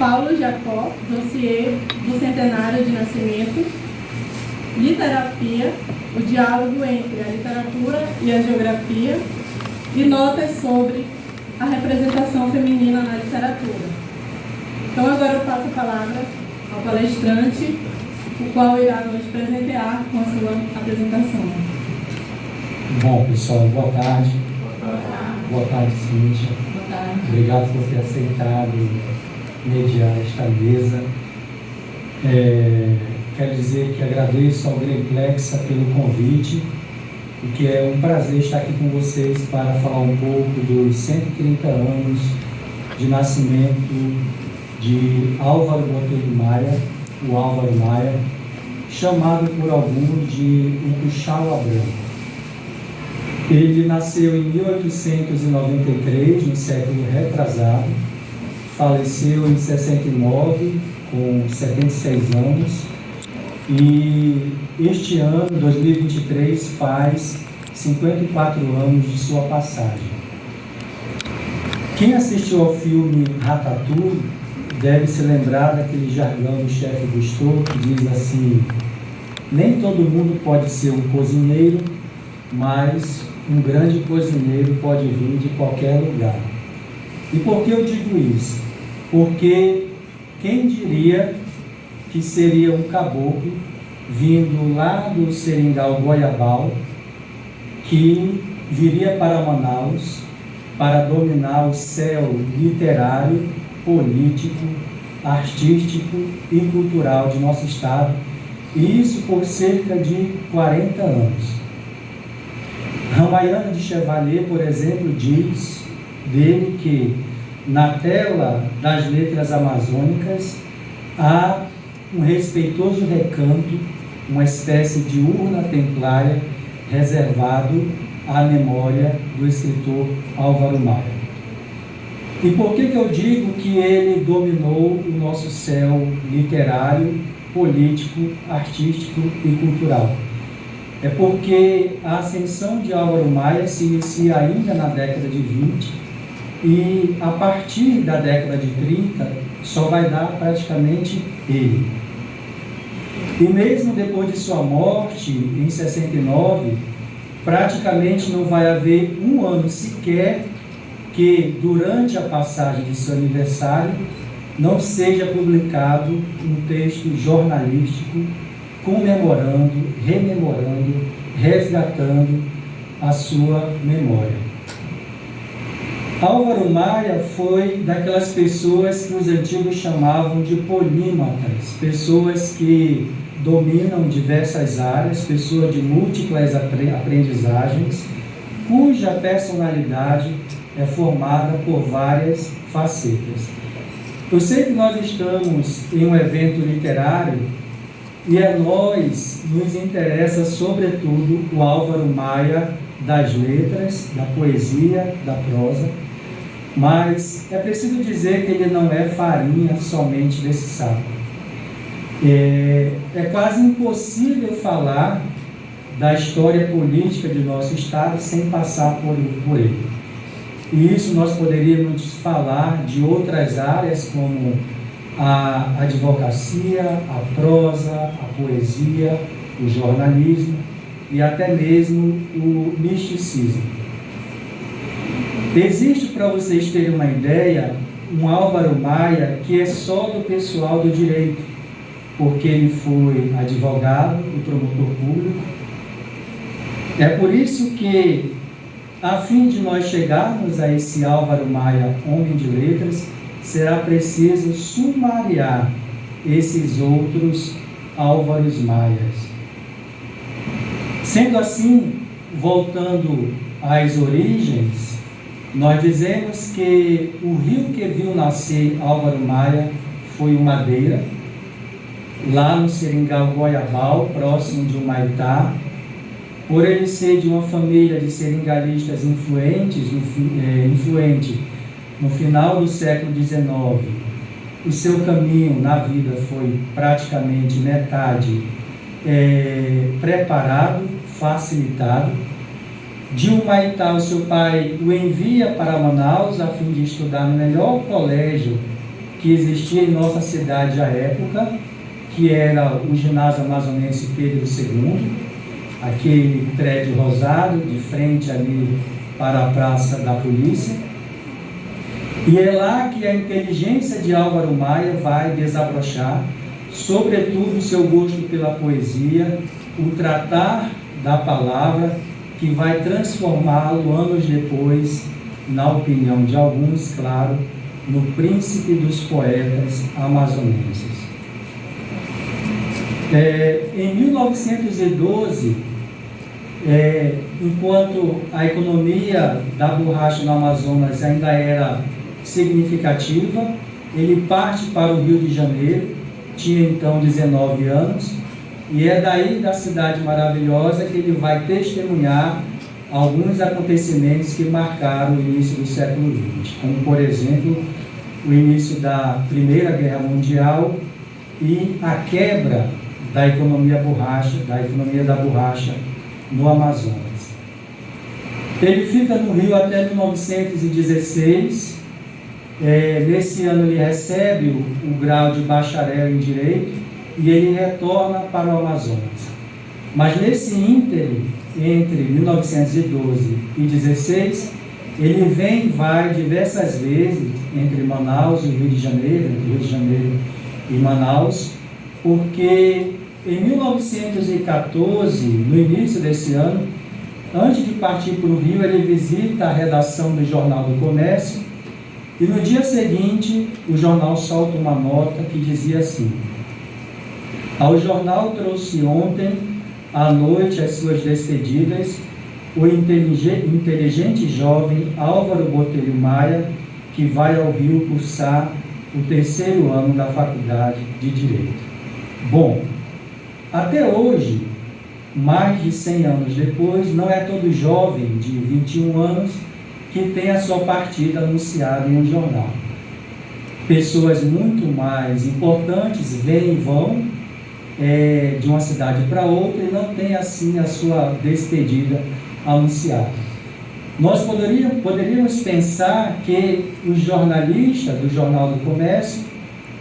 Paulo Jacó, dossiê do centenário de nascimento. Literafia, o diálogo entre a literatura e a geografia. E notas sobre a representação feminina na literatura. Então agora eu passo a palavra ao palestrante, o qual irá nos presentear com a sua apresentação. Bom, pessoal, boa tarde. Boa tarde, Cíntia. Boa tarde. Obrigado por ter aceitado mediar esta mesa. Quero dizer que agradeço ao Greenplexa pelo convite e que é um prazer estar aqui com vocês para falar um pouco dos 130 anos de nascimento de Álvaro Botelho Maia, o Álvaro Maia, chamado por alguns de o Cuchala Branco. Ele nasceu em 1893, no século retrasado, faleceu em 69, com 76 anos, e este ano, 2023, faz 54 anos de sua passagem. Quem assistiu ao filme Ratatouille deve se lembrar daquele jargão do chefe Gusteau que diz assim: nem todo mundo pode ser um cozinheiro, mas um grande cozinheiro pode vir de qualquer lugar. E por que eu digo isso? Porque quem diria que seria um caboclo vindo lá do Seringal Goiabal, que viria para Manaus para dominar o céu literário, político, artístico e cultural de nosso estado, e isso por cerca de 40 anos. Ramayana de Chevalier, por exemplo, diz dele que na tela das letras amazônicas há um respeitoso recanto, uma espécie de urna templária reservado à memória do escritor Álvaro Maia. E por que eu digo que ele dominou o nosso céu literário, político, artístico e cultural? É porque a ascensão de Álvaro Maia se inicia ainda na década de 20 e a partir da década de 30 só vai dar praticamente ele. E mesmo depois de sua morte, em 69, praticamente não vai haver um ano sequer que, durante a passagem de seu aniversário, não seja publicado um texto jornalístico comemorando, rememorando, resgatando a sua memória. Álvaro Maia foi daquelas pessoas que os antigos chamavam de polímatas, pessoas que dominam diversas áreas, pessoas de múltiplas aprendizagens, cuja personalidade é formada por várias facetas. Eu sei que nós estamos em um evento literário e a nós nos interessa, sobretudo, o Álvaro Maia das letras, da poesia, da prosa, mas é preciso dizer que ele não é farinha somente desse saco. É quase impossível falar da história política de nosso Estado sem passar por ele. E isso nós poderíamos falar de outras áreas como a advocacia, a prosa, a poesia, o jornalismo e até mesmo o misticismo. Existe, para vocês terem uma ideia, um Álvaro Maia que é só do pessoal do direito, porque ele foi advogado e promotor público. É por isso que, a fim de nós chegarmos a esse Álvaro Maia, homem de letras, será preciso sumariar esses outros Álvaros Maias. Sendo assim, voltando às origens, nós dizemos que o rio que viu nascer Álvaro Maia foi o Madeira, lá no Seringal Goiabal, próximo de Humaitá. Por ele ser de uma família de seringalistas influente no final do século XIX, o seu caminho na vida foi praticamente metade preparado, facilitado. De Humaitá, o seu pai o envia para Manaus a fim de estudar no melhor colégio que existia em nossa cidade à época, que era o Ginásio Amazonense Pedro II, aquele prédio rosado, de frente ali para a Praça da Polícia. E é lá que a inteligência de Álvaro Maia vai desabrochar, sobretudo o seu gosto pela poesia, o tratar da palavra, que vai transformá-lo anos depois, na opinião de alguns, claro, no príncipe dos poetas amazonenses. Em 1912, enquanto a economia da borracha no Amazonas ainda era significativa, ele parte para o Rio de Janeiro, tinha então 19 anos, e é daí da cidade maravilhosa que ele vai testemunhar alguns acontecimentos que marcaram o início do século XX, como, por exemplo, o início da Primeira Guerra Mundial e a quebra da economia da borracha no Amazonas. Ele fica no Rio até 1916. Nesse ano ele recebe o grau de bacharel em Direito e ele retorna para o Amazonas. Mas nesse ínterim, entre 1912 e 16, ele vem e vai diversas vezes entre Manaus e Rio de Janeiro, entre Rio de Janeiro e Manaus, porque em 1914, no início desse ano, antes de partir para o Rio, ele visita a redação do Jornal do Comércio e no dia seguinte o jornal solta uma nota que dizia assim: ao jornal trouxe ontem à noite as suas despedidas o inteligente jovem Álvaro Botelho Maia, que vai ao Rio cursar o terceiro ano da Faculdade de Direito. Bom, até hoje, mais de 100 anos depois, não é todo jovem de 21 anos que tem a sua partida anunciada em um jornal. Pessoas muito mais importantes vêm e vão de uma cidade para outra e não tem assim a sua despedida anunciada. Nós poderíamos pensar que os jornalistas do Jornal do Comércio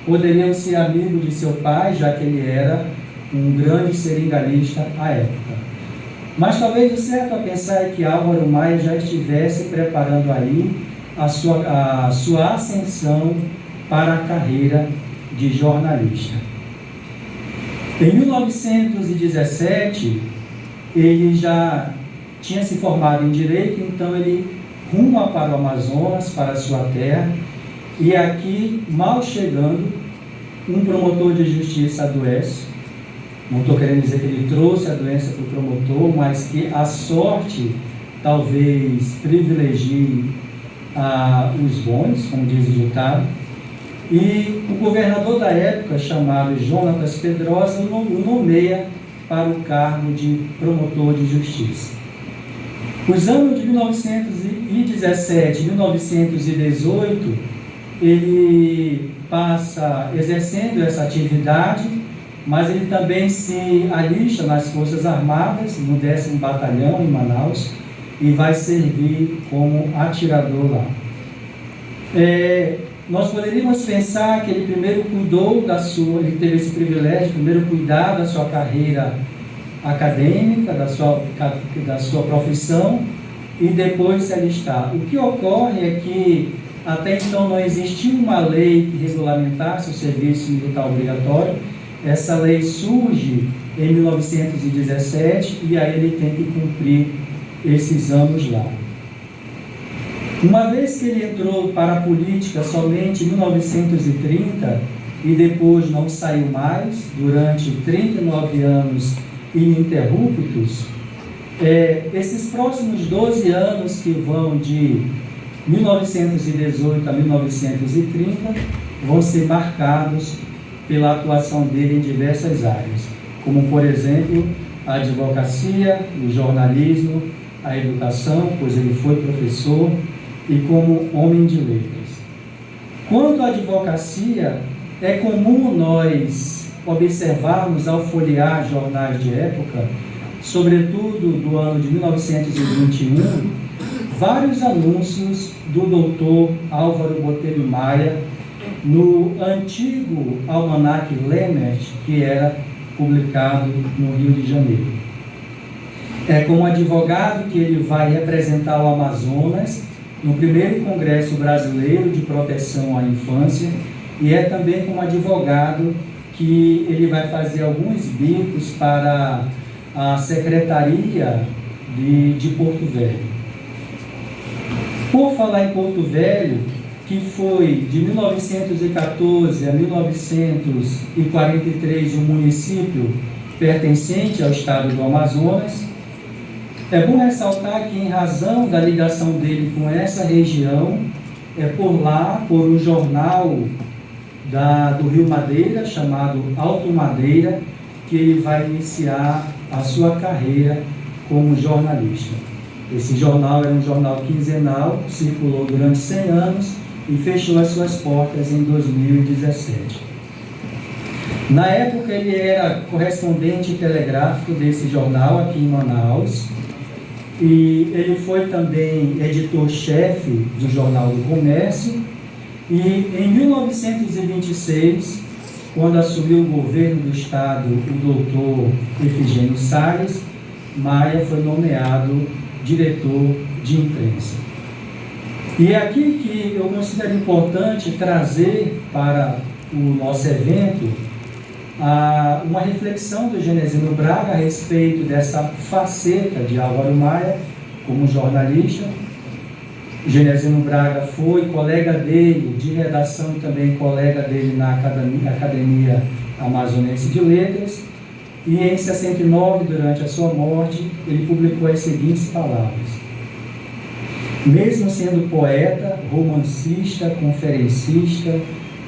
poderiam ser amigos de seu pai, já que ele era um grande seringalista à época. Mas talvez o certo a pensar é que Álvaro Maia já estivesse preparando aí a sua ascensão para a carreira de jornalista. Em 1917, ele já tinha se formado em Direito, então ele ruma para o Amazonas, para a sua terra, e aqui, mal chegando, um promotor de justiça adoece. Não estou querendo dizer que ele trouxe a doença para o promotor, mas que a sorte talvez privilegie os bons, como diz o ditado. E o governador da época, chamado Jonatas Pedrosa, o nomeia para o cargo de promotor de justiça. Os anos de 1917 e 1918, ele passa exercendo essa atividade, mas ele também se alista nas Forças Armadas, no 10º Batalhão, em Manaus, e vai servir como atirador lá. Nós poderíamos pensar que ele primeiro ele teve esse privilégio, primeiro cuidar da sua carreira acadêmica, da sua profissão, e depois se alistar. O que ocorre é que até então não existia uma lei que regulamentasse o serviço militar obrigatório. Essa lei surge em 1917 e aí ele tem que cumprir esses anos lá. Uma vez que ele entrou para a política somente em 1930 e depois não saiu mais, durante 39 anos ininterruptos, esses próximos 12 anos que vão de 1918 a 1930 vão ser marcados pela atuação dele em diversas áreas, como, por exemplo, a advocacia, o jornalismo, a educação, pois ele foi professor, e como homem de letras. Quanto à advocacia, é comum nós observarmos ao folhear jornais de época, sobretudo do ano de 1921, vários anúncios do doutor Álvaro Botelho Maia no antigo Almanac Lemert, que era publicado no Rio de Janeiro. É como advogado que ele vai representar o Amazonas no primeiro Congresso Brasileiro de Proteção à Infância, e é também como advogado que ele vai fazer alguns bicos para a Secretaria de Porto Velho. Por falar em Porto Velho, que foi de 1914 a 1943 um município pertencente ao estado do Amazonas, é bom ressaltar que, em razão da ligação dele com essa região, é por lá, por um jornal do Rio Madeira, chamado Alto Madeira, que ele vai iniciar a sua carreira como jornalista. Esse jornal era um jornal quinzenal, circulou durante 100 anos e fechou as suas portas em 2017. Na época, ele era correspondente telegráfico desse jornal aqui em Manaus, e ele foi também editor-chefe do Jornal do Comércio, e em 1926, quando assumiu o governo do estado o doutor Efigênio Salles, Maia foi nomeado diretor de imprensa. E é aqui que eu considero importante trazer para o nosso evento uma reflexão do Genesino Braga a respeito dessa faceta de Álvaro Maia como jornalista. Genesino Braga foi colega dele de redação e também colega dele na Academia Amazonense de Letras, e em 69, durante a sua morte, ele publicou as seguintes palavras: mesmo sendo poeta, romancista, conferencista,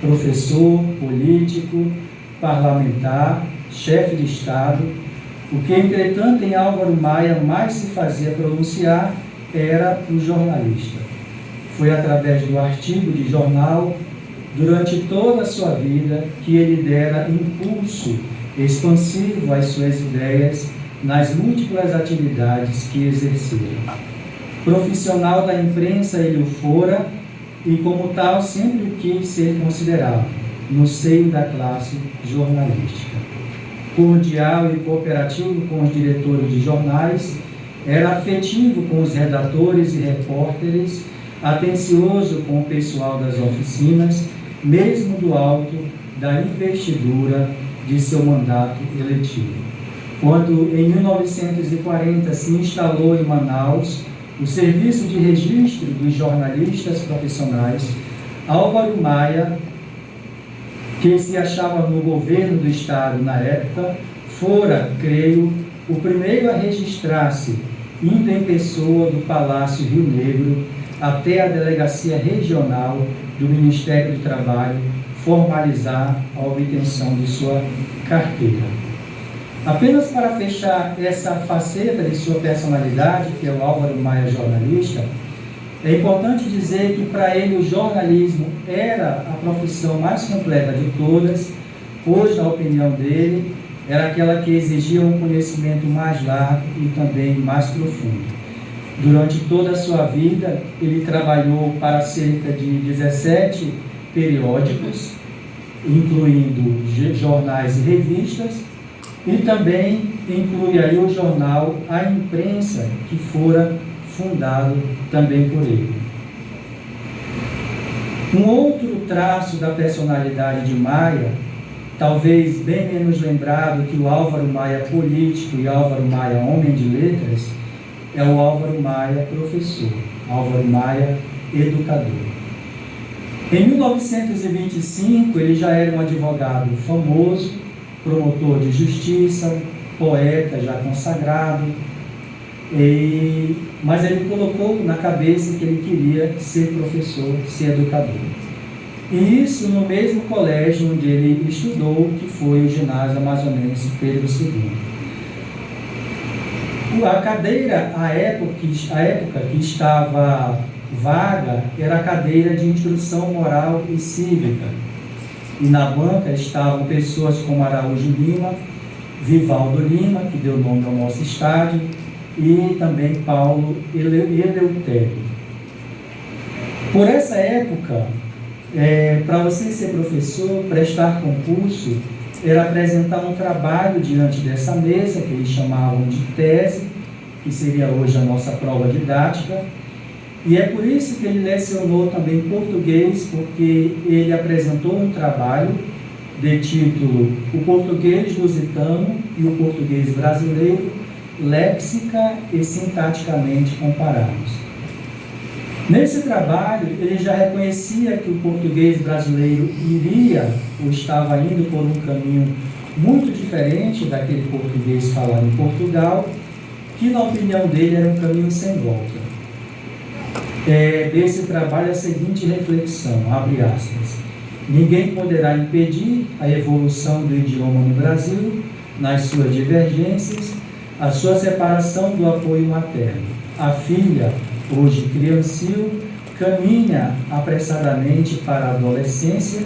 professor, político, parlamentar, chefe de Estado, o que, entretanto, em Álvaro Maia mais se fazia pronunciar era o jornalista. Foi através do artigo de jornal, durante toda a sua vida, que ele dera impulso expansivo às suas ideias nas múltiplas atividades que exerceu. Profissional da imprensa ele o fora, e como tal sempre quis ser considerado no seio da classe jornalística. Cordial e cooperativo com os diretores de jornais, era afetivo com os redatores e repórteres, atencioso com o pessoal das oficinas, mesmo do alto da investidura de seu mandato eletivo. Quando, em 1940, se instalou em Manaus o Serviço de Registro dos Jornalistas Profissionais, Álvaro Maia, que se achava no governo do Estado na época, fora, creio, o primeiro a registrar-se, indo em pessoa do Palácio Rio Negro até a Delegacia Regional do Ministério do Trabalho, formalizar a obtenção de sua carteira. Apenas para fechar essa faceta de sua personalidade, que é o Álvaro Maia jornalista, é importante dizer que para ele o jornalismo era a profissão mais completa de todas, pois, na opinião dele, era aquela que exigia um conhecimento mais largo e também mais profundo. Durante toda a sua vida, ele trabalhou para cerca de 17 periódicos, incluindo jornais e revistas, e também inclui aí o jornal A Imprensa, que fora fundado também por ele. Um outro traço da personalidade de Maia, talvez bem menos lembrado que o Álvaro Maia político e Álvaro Maia homem de letras, é o Álvaro Maia professor, Álvaro Maia educador. Em 1925, ele já era um advogado famoso, promotor de justiça, poeta já consagrado, mas ele colocou na cabeça que ele queria ser professor, ser educador. E isso no mesmo colégio onde ele estudou, que foi o Ginásio Amazonense Pedro II. A cadeira, a época que estava vaga, era a cadeira de instrução moral e cívica. E na banca estavam pessoas como Araújo Lima, Vivaldo Lima, que deu nome ao nosso estádio, e também Paulo Eleutério. Por essa época, Para você ser professor, prestar concurso, era apresentar um trabalho diante dessa mesa, que eles chamavam de tese, que seria hoje a nossa prova didática. E é por isso que ele lecionou também português, porque ele apresentou um trabalho de título O Português Lusitano e o Português Brasileiro, léxica e sintaticamente comparados. Nesse trabalho, ele já reconhecia que o português brasileiro iria ou estava indo por um caminho muito diferente daquele português falado em Portugal, que, na opinião dele, era um caminho sem volta. Desse trabalho a seguinte reflexão, abre aspas: ninguém poderá impedir a evolução do idioma no Brasil, nas suas divergências, a sua separação do apoio materno. A filha, hoje criancio, caminha apressadamente para a adolescência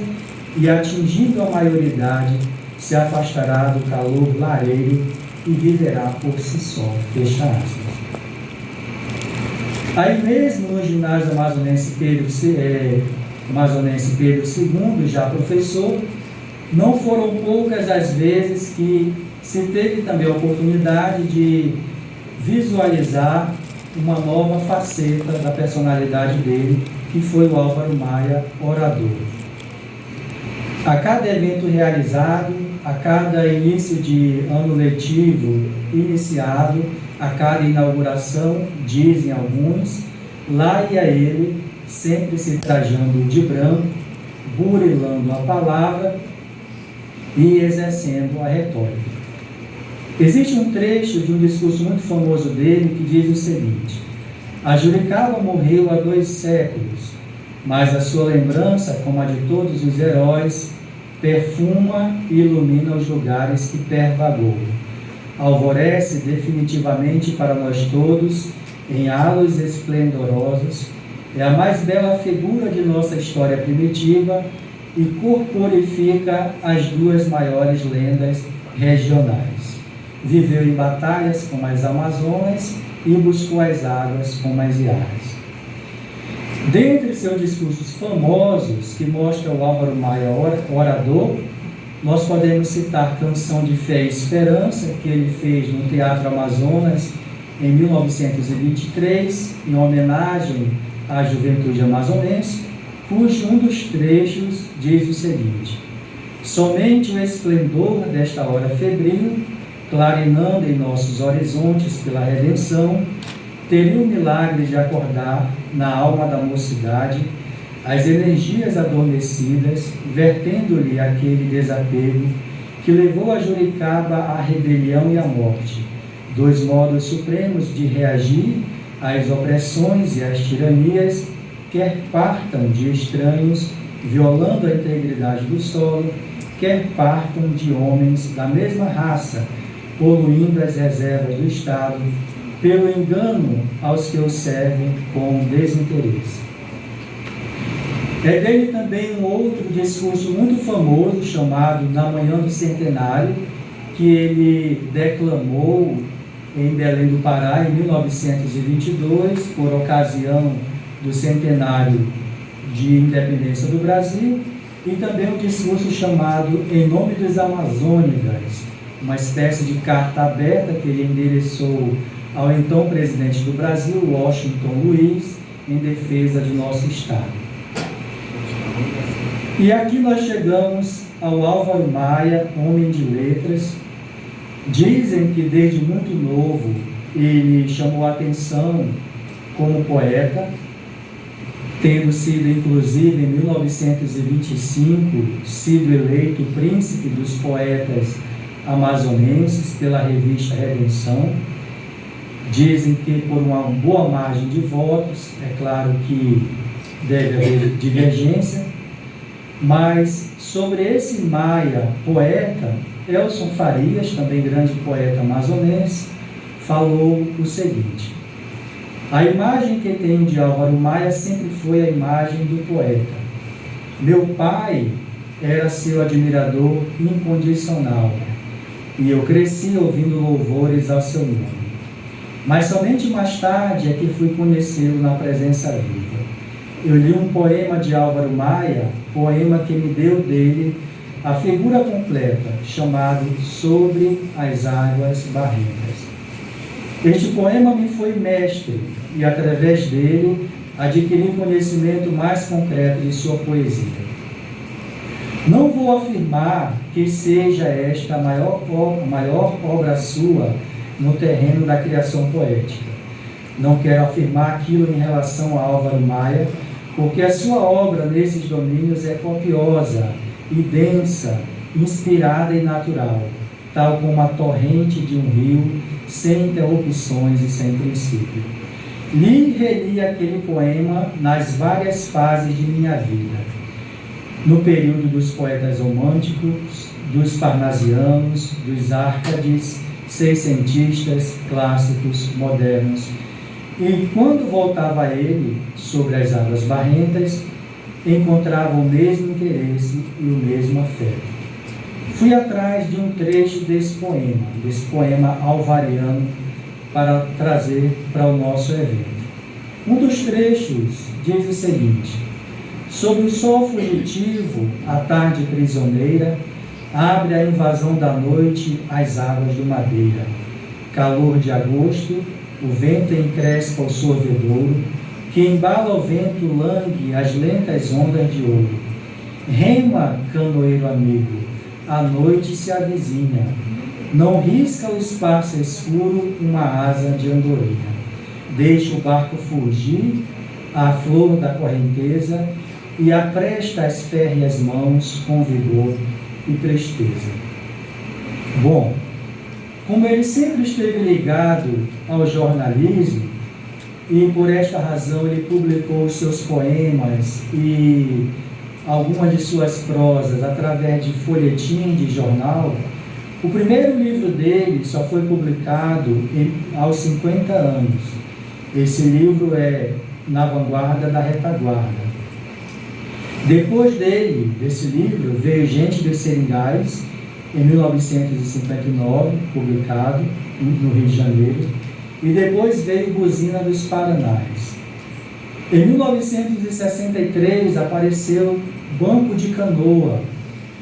e, atingindo a maioridade, se afastará do calor lareiro e viverá por si só. Fecha aspas. Aí mesmo no ginásio amazonense Pedro II, já professor, não foram poucas as vezes que se teve também a oportunidade de visualizar uma nova faceta da personalidade dele, que foi o Álvaro Maia, orador. A cada evento realizado, a cada início de ano letivo iniciado, a cada inauguração, dizem alguns, lá ia ele, sempre se trajando de branco, burilando a palavra e exercendo a retórica. Existe um trecho de um discurso muito famoso dele que diz o seguinte: a Juricaba morreu há 2 séculos, mas a sua lembrança, como a de todos os heróis, perfuma e ilumina os lugares que pervagou. Alvorece definitivamente para nós todos, em halos esplendorosos, é a mais bela figura de nossa história primitiva e corporifica as 2 maiores lendas regionais. Viveu em batalhas como as Amazonas e buscou as águas como as Iaras. Dentre seus discursos famosos, que mostram o Álvaro Maia orador, nós podemos citar Canção de Fé e Esperança, que ele fez no Teatro Amazonas em 1923, em homenagem à juventude amazonense, cujo um dos trechos diz o seguinte: somente o esplendor desta hora febril, clarinando em nossos horizontes pela redenção, teria o milagre de acordar na alma da mocidade as energias adormecidas, vertendo-lhe aquele desapego que levou a Juricaba à rebelião e à morte, 2 modos supremos de reagir às opressões e às tiranias, quer partam de estranhos, violando a integridade do solo, quer partam de homens da mesma raça, poluindo as reservas do Estado, pelo engano aos que o servem com desinteresse. É dele também um outro discurso muito famoso, chamado Na Manhã do Centenário, que ele declamou em Belém do Pará, em 1922, por ocasião do centenário de independência do Brasil, e também um discurso chamado Em Nome dos Amazônicas, uma espécie de carta aberta que ele endereçou ao então presidente do Brasil, Washington Luiz, em defesa de nosso Estado. E aqui nós chegamos ao Álvaro Maia, homem de letras. Dizem que desde muito novo ele chamou a atenção como poeta, tendo sido inclusive em 1925 sido eleito príncipe dos poetas amazonenses pela revista Redenção. Dizem que por uma boa margem de votos, é claro que deve haver divergência, mas sobre esse Maia poeta, Elson Farias, também grande poeta amazonense, falou o seguinte: a imagem que tenho de Álvaro Maia sempre foi a imagem do poeta. Meu pai era seu admirador incondicional e eu cresci ouvindo louvores ao seu nome. Mas somente mais tarde é que fui conhecê-lo na presença viva. eu li um poema de Álvaro Maia, poema que me deu dele a figura completa, chamado Sobre as Águas Barrentas. Este poema me foi mestre e, através dele, adquiri conhecimento mais concreto de sua poesia. Não vou afirmar que seja esta a maior obra sua no terreno da criação poética. Não quero afirmar aquilo em relação a Álvaro Maia, porque a sua obra nesses domínios é copiosa e densa, inspirada e natural, tal como a torrente de um rio, sem interrupções e sem princípio. Li e reli aquele poema nas várias fases de minha vida. No período dos poetas românticos, dos parnasianos, dos árcades, seiscentistas, clássicos, modernos. E quando voltava a ele, sobre as águas barrentas, encontrava o mesmo interesse e o mesmo afeto. Fui atrás de um trecho desse poema alvariano, para trazer para o nosso evento. Um dos trechos diz o seguinte: sob o sol fugitivo, a tarde prisioneira, abre a invasão da noite as águas do Madeira. Calor de agosto, o vento encrespa o sorvedouro, que embala o vento langue as lentas ondas de ouro. Rema, canoeiro amigo, a noite se avizinha. Não risca o espaço escuro uma asa de andorinha. Deixa o barco fugir à flor da correnteza e apresta as férreas mãos com vigor e presteza. Bom, como ele sempre esteve ligado ao jornalismo, e por esta razão ele publicou os seus poemas e algumas de suas prosas através de folhetim de jornal, o primeiro livro dele só foi publicado aos 50 anos. Esse livro é Na Vanguarda da Retaguarda. Depois desse livro, veio Gente dos Seringais, em 1959, publicado no Rio de Janeiro, e depois veio Buzina dos Paranás. Em 1963 apareceu Banco de Canoa,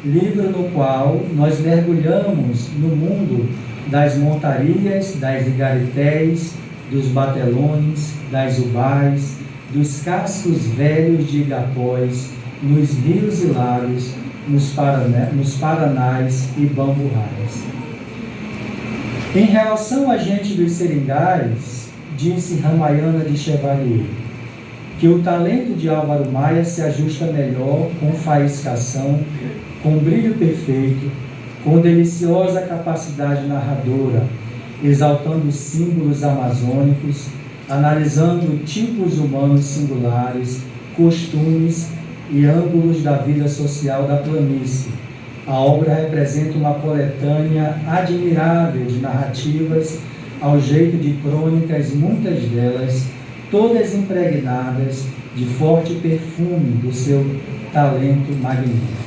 livro no qual nós mergulhamos no mundo das montarias, das igarités, dos batelões, das ubás, dos cascos velhos de igapós, nos rios e lagos, nos paranás e bamburrais. Em relação a Gente dos Seringais, disse Ramayana de Chevalier, que o talento de Álvaro Maia se ajusta melhor com faiscação, com brilho perfeito, com deliciosa capacidade narradora, exaltando símbolos amazônicos, analisando tipos humanos singulares, costumes e ângulos da vida social da planície. A obra representa uma coletânea admirável de narrativas ao jeito de crônicas, muitas delas todas impregnadas de forte perfume do seu talento magnífico.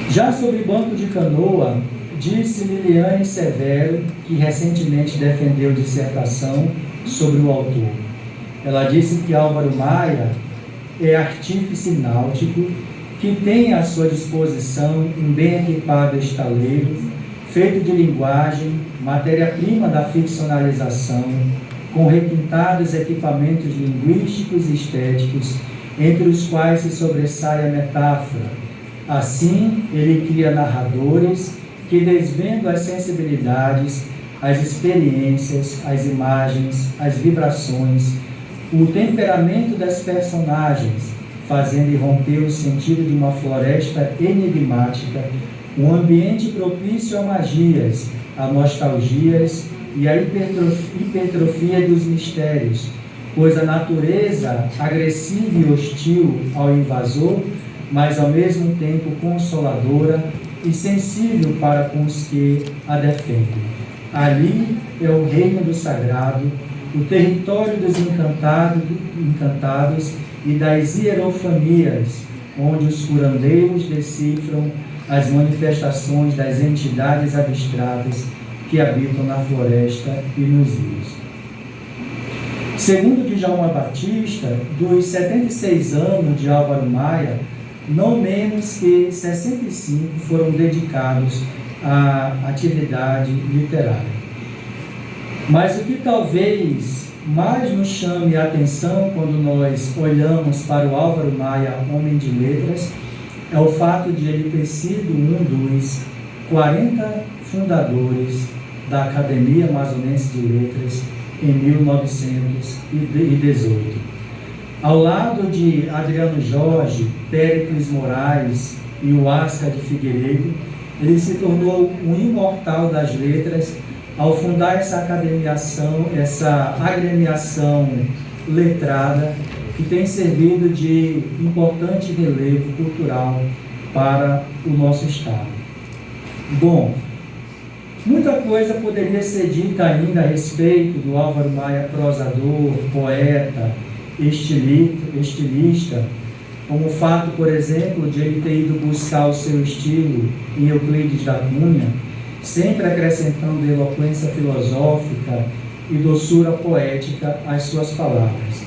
Já sobre Banco de Canoa, disse Liliane Severo, que recentemente defendeu dissertação sobre o autor. Ela disse que Álvaro Maia é artífice náutico, que tem à sua disposição um bem equipado estaleiro, feito de linguagem, matéria-prima da ficcionalização, com requintados equipamentos linguísticos e estéticos, entre os quais se sobressai a metáfora. Assim, ele cria narradores que desvendam as sensibilidades, as experiências, as imagens, as vibrações, o temperamento das personagens, fazendo irromper o sentido de uma floresta enigmática, um ambiente propício a magias, a nostalgias e a hipertrofia dos mistérios, pois a natureza, agressiva e hostil ao invasor, mas ao mesmo tempo consoladora e sensível para com os que a defendem. Ali é o reino do sagrado, o território dos encantados e das hierofanias, onde os curandeiros decifram as manifestações das entidades abstratas que habitam na floresta e nos rios. Segundo Djalma Batista, dos 76 anos de Álvaro Maia, não menos que 65 foram dedicados à atividade literária. Mas o que talvez mais nos chame a atenção quando nós olhamos para o Álvaro Maia, homem de letras, é o fato de ele ter sido um dos 40 fundadores da Academia Amazonense de Letras em 1918. Ao lado de Adriano Jorge, Péricles Moraes e Huáscar de Figueiredo, ele se tornou um imortal das letras ao fundar essa agremiação letrada que tem servido de importante relevo cultural para o nosso Estado. Bom, muita coisa poderia ser dita ainda a respeito do Álvaro Maia, prosador, poeta, estilista, como o fato, por exemplo, de ele ter ido buscar o seu estilo em Euclides da Cunha, sempre acrescentando eloquência filosófica e doçura poética às suas palavras.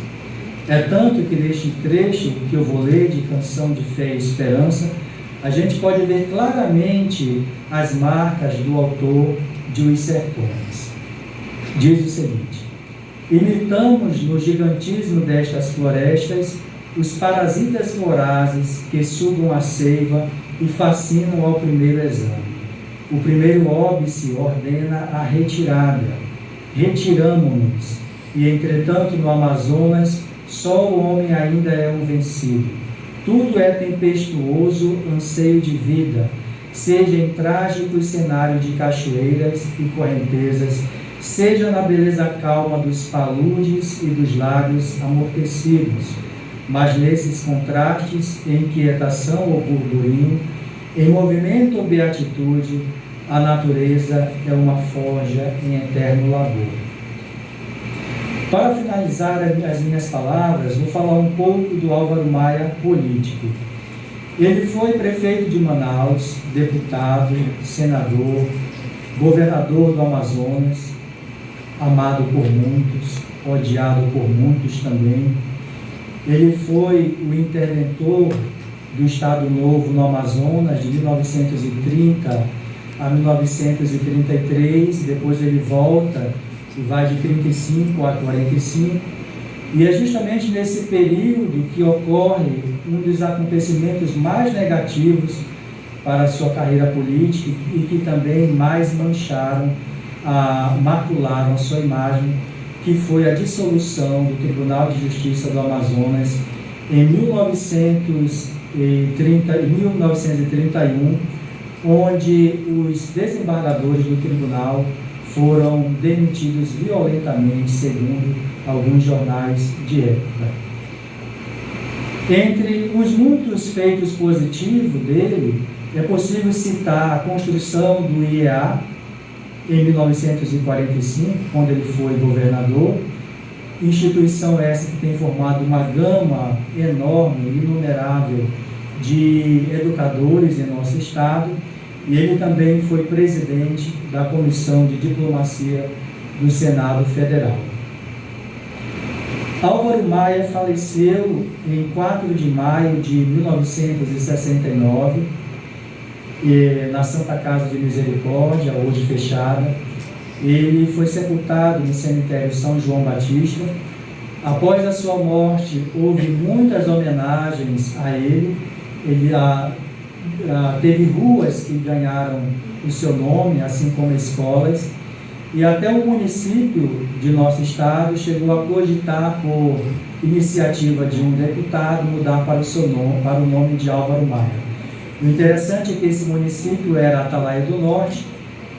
É tanto que neste trecho que eu vou ler de Canção de Fé e Esperança, a gente pode ver claramente as marcas do autor de Os Sertões. Diz o seguinte: imitamos no gigantismo destas florestas os parasitas vorazes que sugam a seiva e fascinam ao primeiro exame. O primeiro óbice ordena a retirada. Retiramo-nos, e entretanto no Amazonas só o homem ainda é um vencido. Tudo é tempestuoso anseio de vida, seja em trágicos cenários de cachoeiras e correntezas, seja na beleza calma dos paludes e dos lagos amortecidos. Mas nesses contrastes, em inquietação ou burburinho, em movimento ou beatitude, a natureza é uma forja em eterno labor. Para finalizar as minhas palavras, vou falar um pouco do Álvaro Maia político. Ele foi prefeito de Manaus, deputado, senador, governador do Amazonas, amado por muitos, odiado por muitos também. Ele foi o interventor do Estado Novo no Amazonas de 1930 a 1933, depois ele volta e vai de 35 a 45, e é justamente nesse período que ocorre um dos acontecimentos mais negativos para a sua carreira política e que também mais macularam a sua imagem, que foi a dissolução do Tribunal de Justiça do Amazonas em 1931, onde os desembargadores do tribunal foram demitidos violentamente, segundo alguns jornais de época. Entre os muitos feitos positivos dele, é possível citar a construção do IEA em 1945, quando ele foi governador, instituição essa que tem formado uma gama enorme, inumerável de educadores em nosso estado, e ele também foi presidente da Comissão de Diplomacia do Senado Federal. Álvaro Maia faleceu em 4 de maio de 1969, na Santa Casa de Misericórdia, hoje fechada. Ele foi sepultado no cemitério São João Batista. Após a sua morte, houve muitas homenagens a ele. Ele teve ruas que ganharam o seu nome, assim como escolas, e até o município de nosso estado chegou a cogitar, por iniciativa de um deputado, mudar para o nome de Álvaro Maia. O interessante é que esse município era Atalaia do Norte,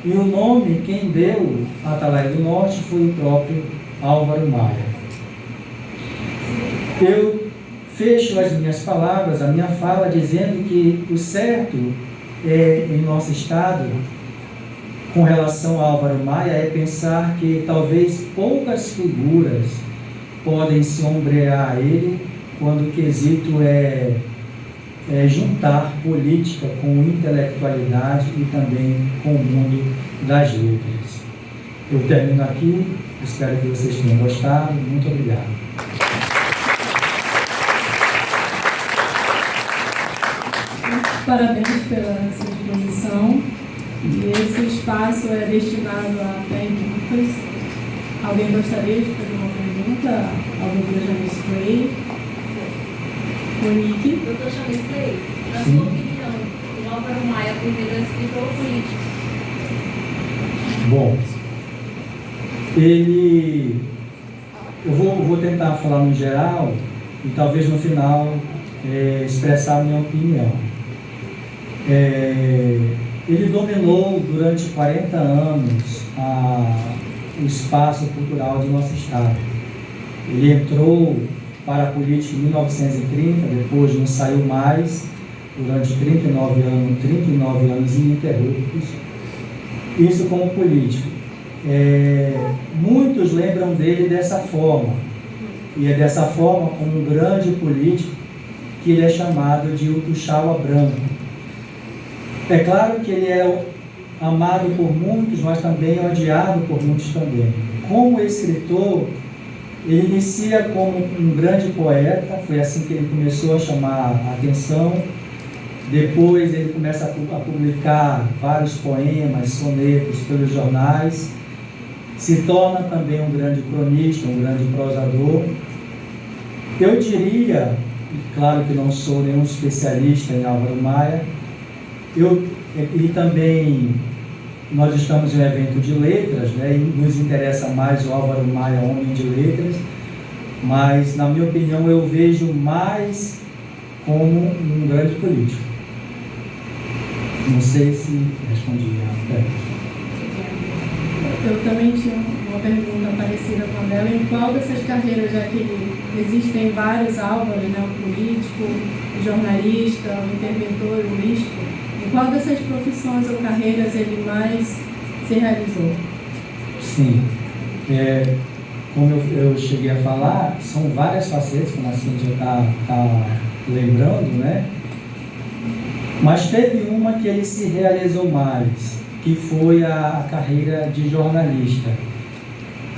e o nome, quem deu Atalaia do Norte, foi o próprio Álvaro Maia. Eu fecho as minhas palavras, a minha fala, dizendo que o certo em nosso estado, com relação a Álvaro Maia, é pensar que talvez poucas figuras podem se ombrear a ele, quando o quesito é juntar política com intelectualidade e também com o mundo das letras. Eu termino aqui, espero que vocês tenham gostado. Muito obrigado. Parabéns pela sua exposição. E esse espaço é destinado a perguntas. Alguém gostaria de fazer uma pergunta ao Dr. James Clay? Monique? Dr. James Clay, na sua opinião, o Álvaro Maia primeiro é escritor político? Bom, eu vou tentar falar no geral e talvez no final expressar a minha opinião. Ele dominou durante 40 anos o espaço cultural de nosso estado. Ele entrou para a política em 1930, depois não saiu mais, durante 39 anos ininterruptos. Isso como político. Muitos lembram dele dessa forma, e é dessa forma, como um grande político, que ele é chamado de o Tuxaua Branco. É claro que ele é amado por muitos, mas também odiado por muitos também. Como escritor, ele inicia como um grande poeta, foi assim que ele começou a chamar a atenção. Depois ele começa a publicar vários poemas, sonetos pelos jornais. Se torna também um grande cronista, um grande prosador. Eu diria, claro que não sou nenhum especialista em Álvaro Maia, e também nós estamos em um evento de letras, né, e nos interessa mais o Álvaro Maia, homem de letras, mas, na minha opinião, eu vejo mais como um grande político. Não sei se respondi a pergunta. Eu também tinha uma pergunta parecida com a dela. Em qual dessas carreiras, já que existem vários Álvaros, né, o político, o jornalista, o interventor, o místico, em qual dessas profissões ou carreiras ele mais se realizou? Sim. Como eu cheguei a falar, são várias facetas, como a Cíntia está lembrando, né? Mas teve uma que ele se realizou mais, que foi a carreira de jornalista.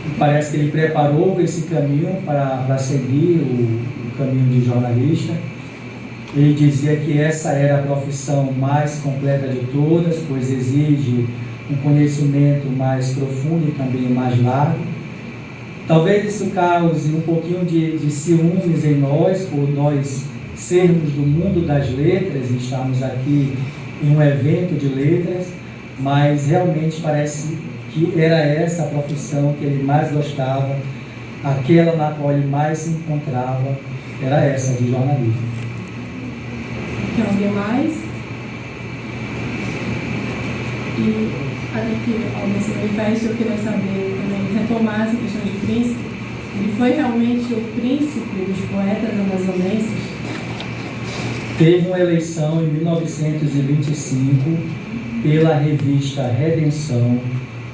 E parece que ele preparou esse caminho para seguir o caminho de jornalista. Ele dizia que essa era a profissão mais completa de todas, pois exige um conhecimento mais profundo e também mais largo. Talvez isso cause um pouquinho de ciúmes em nós, por nós sermos do mundo das letras e estarmos aqui em um evento de letras, mas realmente parece que era essa a profissão que ele mais gostava, aquela na qual ele mais se encontrava, era essa, de jornalismo. Tem alguém mais? E aqui, alguém se manifesta, eu queria saber também, retomar essa questão de príncipe. Ele foi realmente o príncipe dos poetas amazonenses? Teve uma eleição em 1925 pela revista Redenção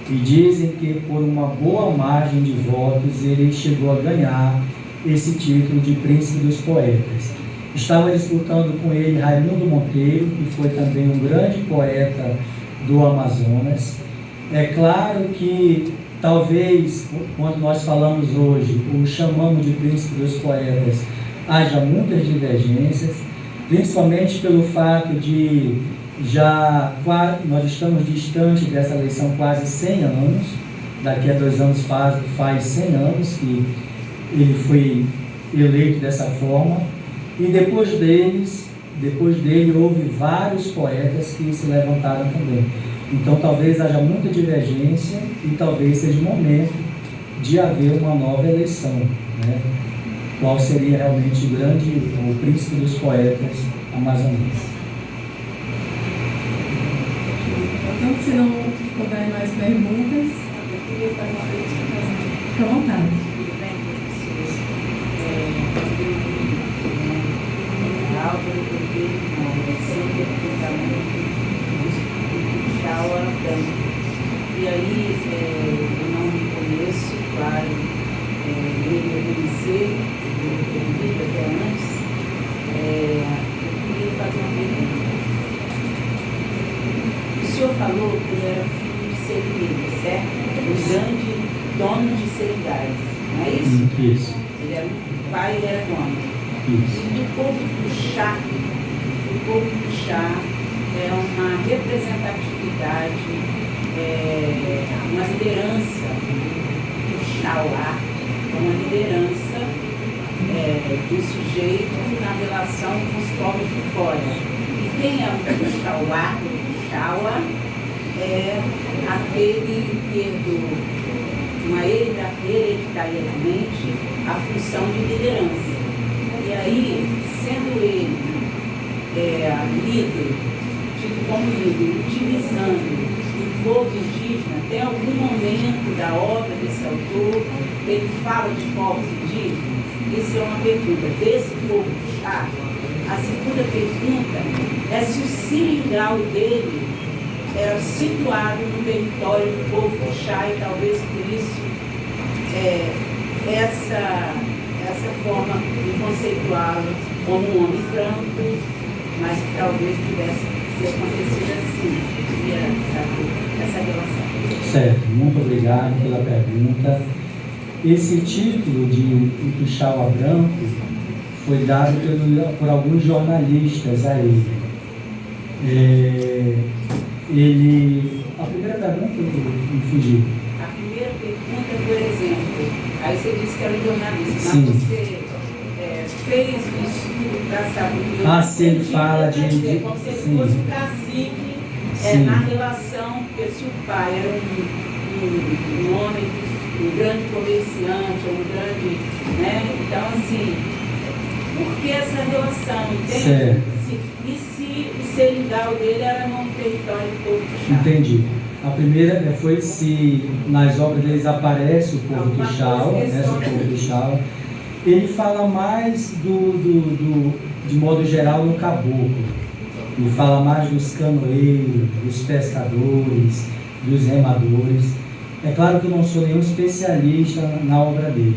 e dizem que por uma boa margem de votos ele chegou a ganhar esse título de príncipe dos poetas. Estava disputando com ele Raimundo Monteiro, que foi também um grande poeta do Amazonas. É claro que talvez, quando nós falamos hoje, o chamamos de príncipe dos poetas, haja muitas divergências, principalmente pelo fato de nós estamos distante dessa eleição quase 100 anos, daqui a 2 anos faz 100 anos que ele foi eleito dessa forma, e depois dele houve vários poetas que se levantaram também. Então talvez haja muita divergência e talvez seja o momento de haver uma nova eleição, né? Qual seria realmente o príncipe dos poetas amazonenses. Então, se não houver mais perguntas, Eu queria fazer uma pergunta. fique à vontade. Álvaro sempre Tuxaua Branco. E aí, eu não me conheço, claro, ele eu conheci, eu até antes. Eu queria fazer uma pergunta. O senhor falou que ele era filho de Seringueiro, certo? O grande dono de Seringais, não é isso? Isso. Ele era o pai, ele era dono. Isso. E do povo do chá é uma representatividade, uma liderança do chauá, uma liderança do sujeito na relação com os povos de fora. E quem é o chauá? O chaua é aquele que herdou hereditariamente a função de liderança. E aí, sendo ele líder, tido como líder, utilizando o povo indígena, tem algum momento da obra desse autor ele fala de povos indígenas? Isso é uma pergunta. Desse povo do chá, a segunda pergunta é se o seringal dele era situado no território do povo do chá e talvez por isso essa forma de conceituá-lo como um homem branco, mas que talvez pudesse ser acontecido assim, essa relação. Certo, muito obrigado pela pergunta. Esse título de Ituxaua Branco foi dado por alguns jornalistas a ele. A primeira pergunta eu me fugi. A primeira pergunta, por exemplo, aí você disse que era um jornalista, Sim. mas você fez um estudo para saber... Se ele fala de... Como se ele Sim. fosse um cacique na relação, porque se o pai era um homem, um grande comerciante, um grande... Então, assim, por que essa relação, entende? Certo. E se o seringal dele era no território do povo do chá? Entendi. A primeira foi se nas obras deles aparece o povo do Chau, o povo do Chau. Ele fala mais de modo geral, no caboclo. Ele fala mais dos canoeiros, dos pescadores, dos remadores. É claro que eu não sou nenhum especialista na obra dele.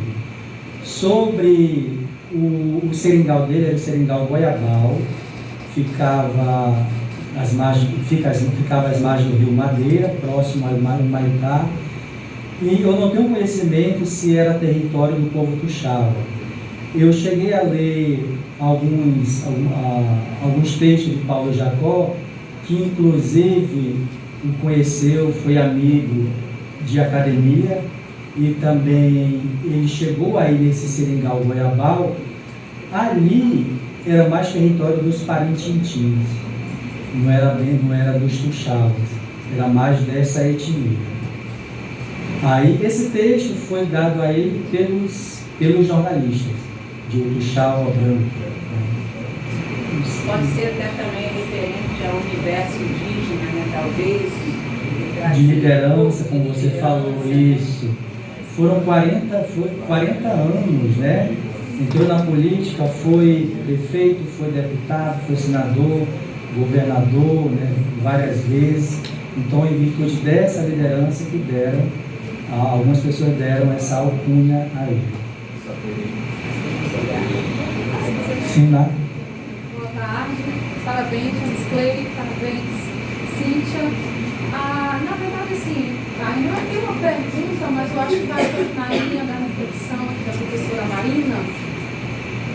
Sobre o seringal dele, era o seringal Goiabal, ficava às margens do rio Madeira, próximo ao Humaitá, e eu não tenho conhecimento se era território do povo Tuxaua. Eu cheguei a ler alguns textos de Paulo Jacó, que inclusive o conheceu, foi amigo de academia, e também ele chegou aí nesse seringal Goiabal. Ali era mais território dos Parintintins, não era dos Tuxauas, era mais dessa etnia. Aí esse texto foi dado a ele pelos jornalistas de Tuxaua Branco. Pode ser até também referente ao universo indígena, né? Talvez. De liderança, como você falou, isso. Foram 40 anos, né? Entrou na política, foi prefeito, foi deputado, foi senador, governador, né? Várias vezes. Então, em virtude dessa liderança que deram, algumas pessoas deram essa alcunha a ele. Sim, lá. Boa tarde, parabéns, Clay, parabéns, Cíntia. Na verdade, assim, ainda tem uma pergunta, mas eu acho que vai na linha da reflexão da professora Marina,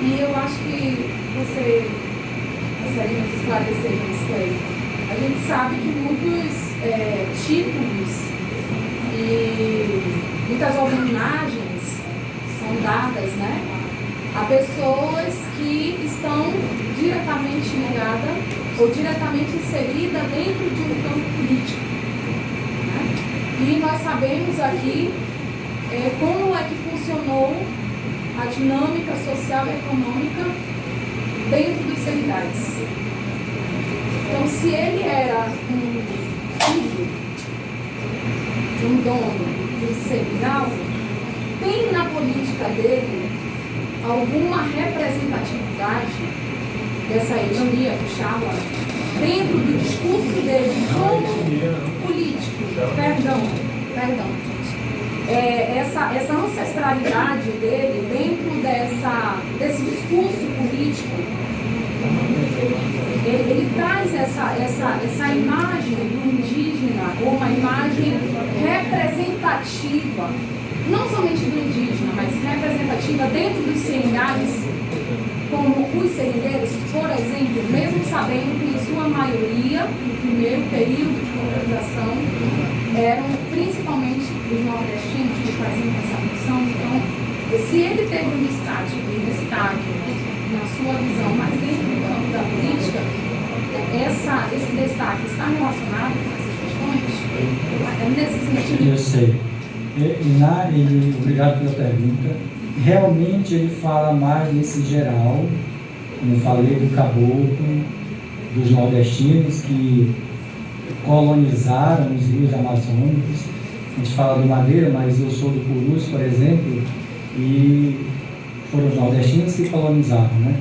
e eu acho que você gostaria de esclarecer, Clay. A gente sabe que muitos títulos e muitas homenagens são dadas, né, a pessoas que estão diretamente ligadas ou diretamente inseridas dentro de um campo político, né? E nós sabemos aqui como é que funcionou a dinâmica social e econômica dentro dos seringais. Então, se ele era um filho de um dono de um seringal, tem na política dele alguma representatividade dessa etnia Tuxaua dentro do discurso dele como político. Perdão, gente. Essa ancestralidade dele dentro desse discurso político, ele traz essa imagem do indígena ou uma imagem representativa, não somente do indígena, mas representativa dentro dos seringais, como os seringueiros, por exemplo, mesmo sabendo que em sua maioria, no primeiro período de colonização, eram principalmente os nordestinos que faziam essa função. Então, se ele teve um destaque na sua visão, mas dentro do campo da política, esse destaque está relacionado com essas questões? É nesse sentido? Eu sei. Obrigado pela pergunta. Realmente ele fala mais nesse geral, como eu falei, do caboclo, dos nordestinos que colonizaram os rios amazônicos. A gente fala do Madeira, mas eu sou do Purus, por exemplo, e foram os nordestinos que colonizaram, né?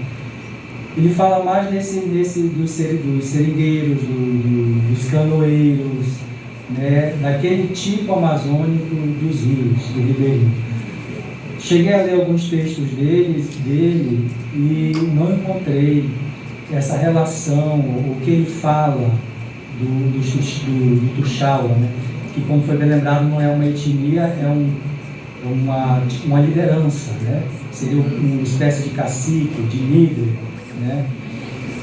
Ele fala mais dos seringueiros, dos canoeiros, né? Daquele tipo amazônico dos rios, do ribeirinho. Cheguei a ler alguns textos dele e não encontrei essa relação, o que ele fala do Tuxaua, né? Que, como foi bem lembrado, não é uma etnia, é uma liderança, né? Seria uma espécie de cacique, de líder, né?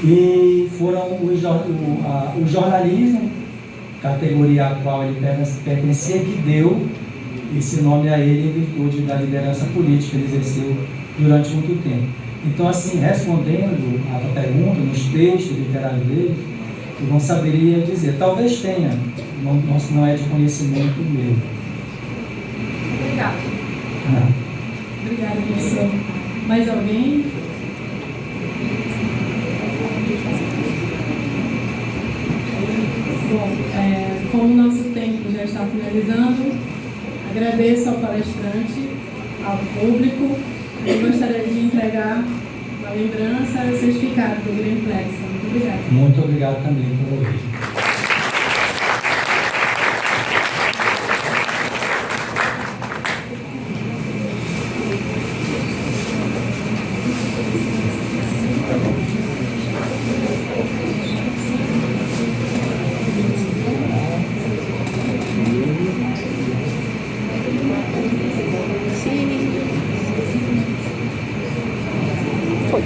E foram o jornalismo, categoria a qual ele pertencia, que deu esse nome a ele em virtude da liderança política que ele exerceu durante muito tempo. Então, assim, respondendo à tua pergunta, nos textos literários dele, eu não saberia dizer. Talvez tenha, não é de conhecimento meu. Obrigada. Obrigada, professor. Mais alguém? Bom, como o nosso tempo já está finalizando, agradeço ao palestrante, ao público. Eu gostaria de entregar uma lembrança e o certificado do Greenplex. Muito obrigada. Muito obrigado também por ouvir. Foi.